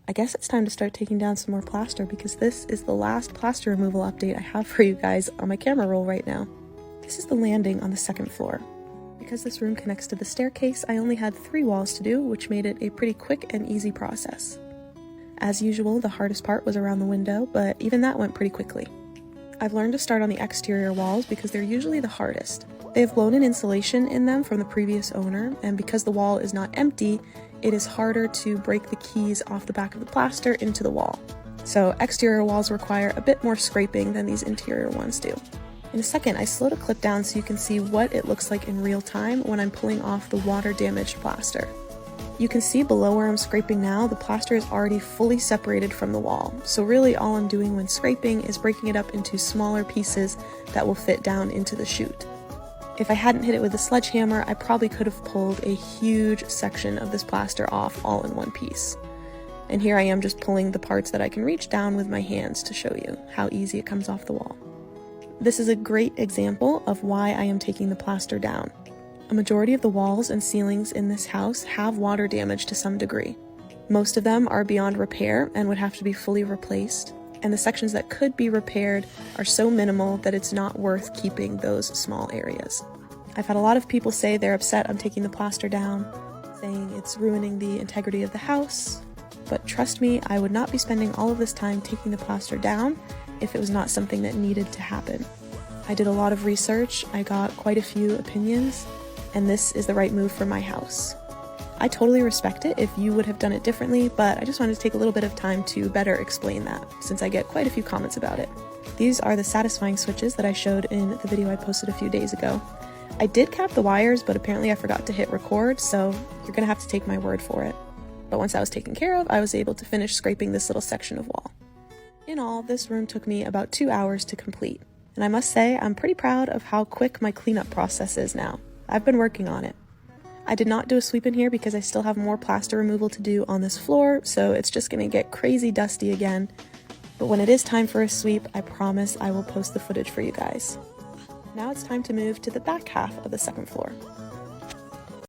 I guess it's time to start taking down some more plaster because this is the last plaster removal update I have for you guys on my camera roll right now. This is the landing on the second floor. Because this room connects to the staircase, I only had 3 walls to do, which made it a pretty quick and easy process. As usual, the hardest part was around the window, but even that went pretty quickly. I've learned to start on the exterior walls because they're usually the hardest. They have blown in insulation in them from the previous owner, and because the wall is not empty, it is harder to break the keys off the back of the plaster into the wall. So exterior walls require a bit more scraping than these interior ones do. In a second, I slowed a clip down so you can see what it looks like in real time when I'm pulling off the water-damaged plaster. You can see below where I'm scraping now, the plaster is already fully separated from the wall. So really all I'm doing when scraping is breaking it up into smaller pieces that will fit down into the chute. If I hadn't hit it with a sledgehammer, I probably could have pulled a huge section of this plaster off all in one piece. And here I am just pulling the parts that I can reach down with my hands to show you how easy it comes off the wall. This is a great example of why I am taking the plaster down. A majority of the walls and ceilings in this house have water damage to some degree. Most of them are beyond repair and would have to be fully replaced, and the sections that could be repaired are so minimal that it's not worth keeping those small areas. I've had a lot of people say they're upset I'm taking the plaster down, saying it's ruining the integrity of the house, but trust me, I would not be spending all of this time taking the plaster down if it was not something that needed to happen. I did a lot of research, I got quite a few opinions, and this is the right move for my house. I totally respect it if you would have done it differently, but I just wanted to take a little bit of time to better explain that, since I get quite a few comments about it. These are the satisfying switches that I showed in the video I posted a few days ago. I did cap the wires, but apparently I forgot to hit record, so you're gonna have to take my word for it. But once that was taken care of, I was able to finish scraping this little section of wall. In all, this room took me about 2 hours to complete, and I must say I'm pretty proud of how quick my cleanup process is now. I've been working on it. I did not do a sweep in here because I still have more plaster removal to do on this floor, so it's just gonna get crazy dusty again. But when it is time for a sweep, I promise I will post the footage for you guys. Now it's time to move to the back half of the second floor.